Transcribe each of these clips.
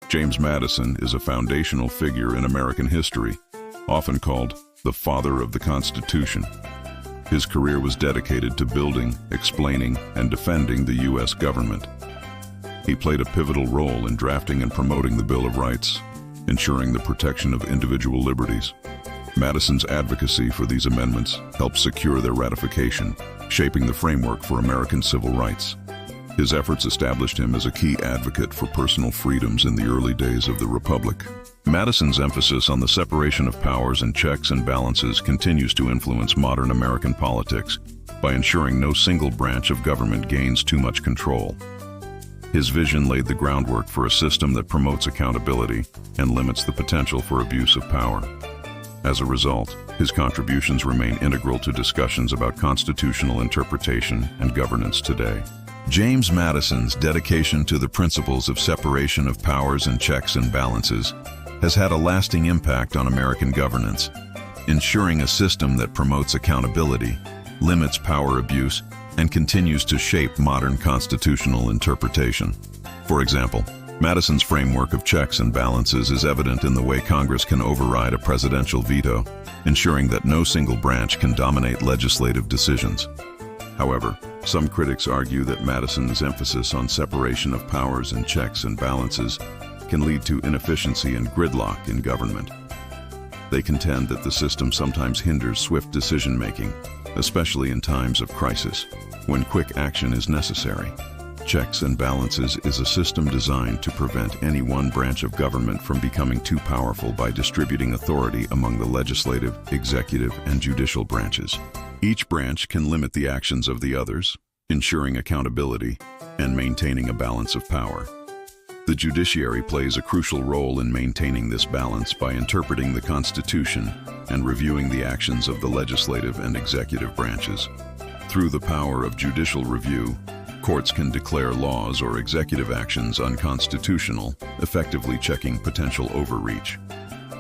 James Madison is a foundational figure in American history, often called the Father of the Constitution. His career was dedicated to building, explaining, and defending the U.S. government. He played a pivotal role in drafting and promoting the Bill of Rights, ensuring the protection of individual liberties. Madison's advocacy for these amendments helped secure their ratification, shaping the framework for American civil rights. His efforts established him as a key advocate for personal freedoms in the early days of the Republic. Madison's emphasis on the separation of powers and checks and balances continues to influence modern American politics by ensuring no single branch of government gains too much control. His vision laid the groundwork for a system that promotes accountability and limits the potential for abuse of power. As a result, his contributions remain integral to discussions about constitutional interpretation and governance today. James Madison's dedication to the principles of separation of powers and checks and balances has had a lasting impact on American governance, ensuring a system that promotes accountability, limits power abuse, and continues to shape modern constitutional interpretation. For example, Madison's framework of checks and balances is evident in the way Congress can override a presidential veto, ensuring that no single branch can dominate legislative decisions. However, some critics argue that Madison's emphasis on separation of powers and checks and balances can lead to inefficiency and gridlock in government. They contend that the system sometimes hinders swift decision-making, especially in times of crisis, when quick action is necessary. Checks and balances is a system designed to prevent any one branch of government from becoming too powerful by distributing authority among the legislative, executive, and judicial branches. Each branch can limit the actions of the others, ensuring accountability and maintaining a balance of power. The judiciary plays a crucial role in maintaining this balance by interpreting the Constitution and reviewing the actions of the legislative and executive branches. Through the power of judicial review, courts can declare laws or executive actions unconstitutional, effectively checking potential overreach.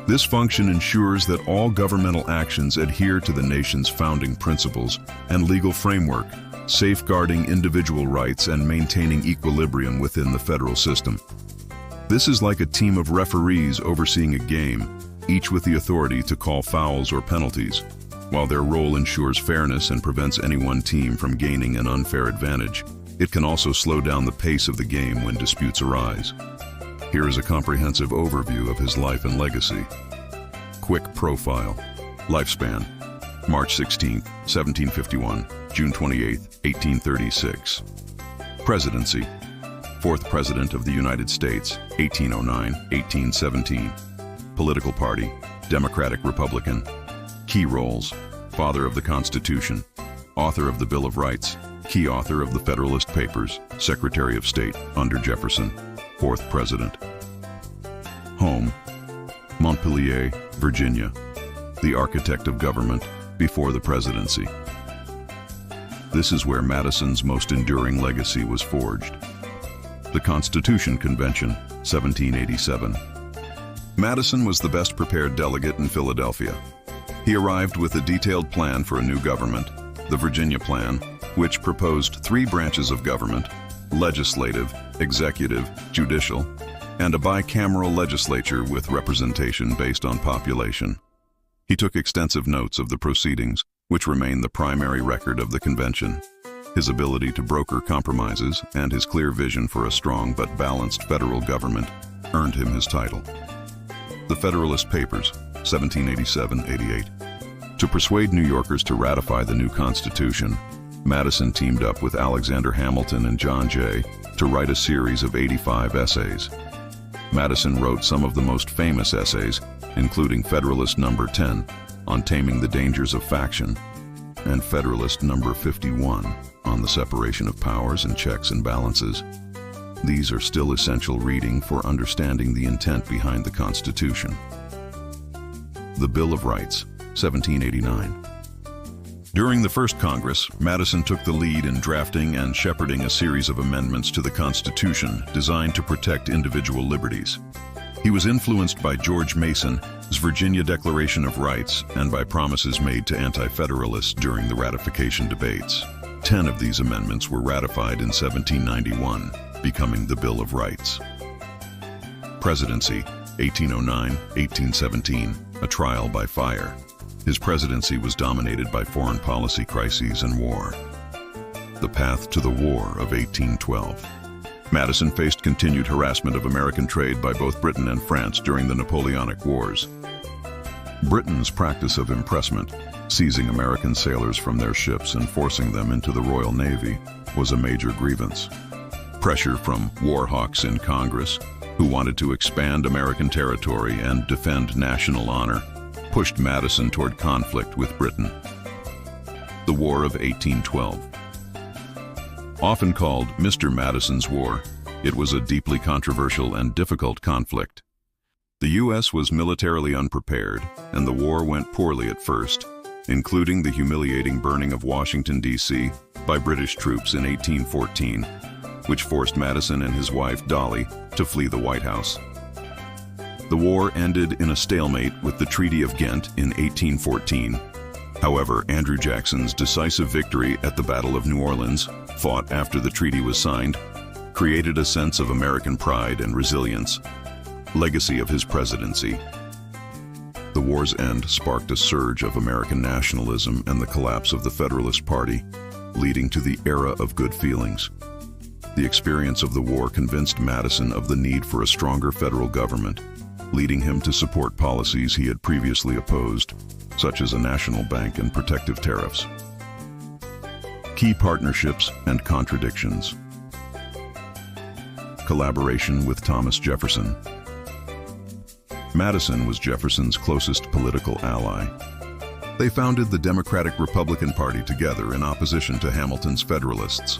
This function ensures that all governmental actions adhere to the nation's founding principles and legal framework, safeguarding individual rights and maintaining equilibrium within the federal system. This is like a team of referees overseeing a game, each with the authority to call fouls or penalties. While their role ensures fairness and prevents any one team from gaining an unfair advantage, it can also slow down the pace of the game when disputes arise. Here is a comprehensive overview of his life and legacy. Quick profile. Lifespan: March 16, 1751, June 28, 1836. Presidency: 4th President of the United States, 1809-1817. Political party: Democratic Republican. Key roles: Father of the Constitution, author of the Bill of Rights, key author of the Federalist Papers, Secretary of State under Jefferson, 4th President. Home: Montpelier, Virginia, the architect of government before the presidency. This is where Madison's most enduring legacy was forged. The Constitution Convention, 1787. Madison was the best prepared delegate in Philadelphia. He arrived with a detailed plan for a new government, the Virginia Plan, which proposed 3 branches of government: legislative, executive, judicial, and a bicameral legislature with representation based on population. He took extensive notes of the proceedings, which remain the primary record of the convention. His ability to broker compromises and his clear vision for a strong but balanced federal government earned him his title. The Federalist Papers, 1787-88. To persuade New Yorkers to ratify the new Constitution, Madison teamed up with Alexander Hamilton and John Jay to write a series of 85 essays. Madison wrote some of the most famous essays, including Federalist No. 10 on taming the dangers of faction, and Federalist No. 51 on the separation of powers and checks and balances. These are still essential reading for understanding the intent behind the Constitution. The Bill of Rights, 1789. During the first Congress, Madison took the lead in drafting and shepherding a series of amendments to the Constitution designed to protect individual liberties. He was influenced by George Mason's Virginia Declaration of Rights and by promises made to anti-federalists during the ratification debates. 10 of these amendments were ratified in 1791, becoming the Bill of Rights. Presidency, 1809-1817, a trial by fire. His presidency was dominated by foreign policy crises and war. The path to the War of 1812. Madison faced continued harassment of American trade by both Britain and France during the Napoleonic Wars. Britain's practice of impressment, seizing American sailors from their ships and forcing them into the Royal Navy, was a major grievance. Pressure from war hawks in Congress, who wanted to expand American territory and defend national honor, pushed Madison toward conflict with Britain. The War of 1812. Often called Mr. Madison's War, it was a deeply controversial and difficult conflict. The U.S. was militarily unprepared, and the war went poorly at first, including the humiliating burning of Washington, D.C. by British troops in 1814, which forced Madison and his wife, Dolly, to flee the White House. The war ended in a stalemate with the Treaty of Ghent in 1814. However, Andrew Jackson's decisive victory at the Battle of New Orleans, fought after the treaty was signed, created a sense of American pride and resilience. Legacy of his presidency. The war's end sparked a surge of American nationalism and the collapse of the Federalist Party, leading to the era of good feelings. The experience of the war convinced Madison of the need for a stronger federal government, leading him to support policies he had previously opposed, such as a national bank and protective tariffs. Key partnerships and contradictions. Collaboration with Thomas Jefferson. Madison was Jefferson's closest political ally. They founded the Democratic-Republican Party together in opposition to Hamilton's Federalists.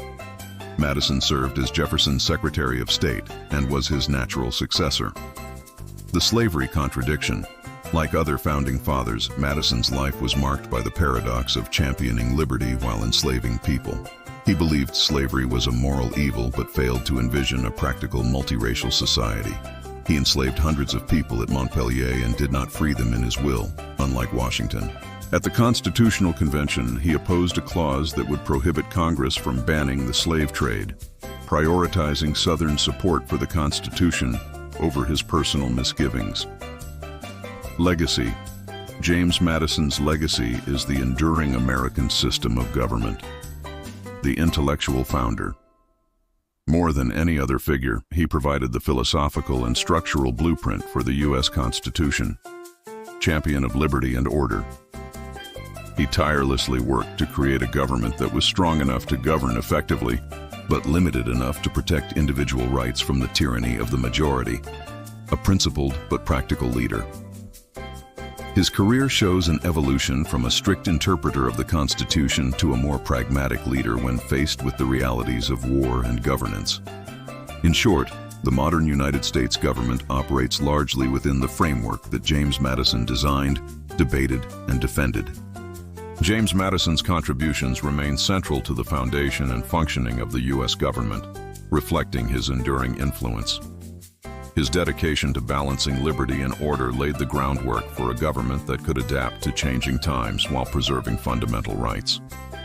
Madison served as Jefferson's Secretary of State and was his natural successor. The slavery contradiction. Like other founding fathers, Madison's life was marked by the paradox of championing liberty while enslaving people. He believed slavery was a moral evil but failed to envision a practical multiracial society. He enslaved hundreds of people at Montpelier and did not free them in his will, unlike Washington. At the Constitutional Convention, he opposed a clause that would prohibit Congress from banning the slave trade, prioritizing Southern support for the Constitution over his personal misgivings. Legacy. James Madison's legacy is the enduring American system of government. The intellectual founder. More than any other figure, he provided the philosophical and structural blueprint for the U.S. Constitution. Champion of liberty and order. He tirelessly worked to create a government that was strong enough to govern effectively, but limited enough to protect individual rights from the tyranny of the majority. A principled but practical leader. His career shows an evolution from a strict interpreter of the Constitution to a more pragmatic leader when faced with the realities of war and governance. In short, the modern United States government operates largely within the framework that James Madison designed, debated, and defended. James Madison's contributions remain central to the foundation and functioning of the U.S. government, reflecting his enduring influence. His dedication to balancing liberty and order laid the groundwork for a government that could adapt to changing times while preserving fundamental rights.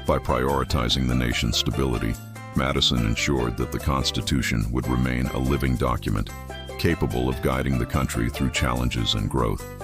By prioritizing the nation's stability, Madison ensured that the Constitution would remain a living document, capable of guiding the country through challenges and growth.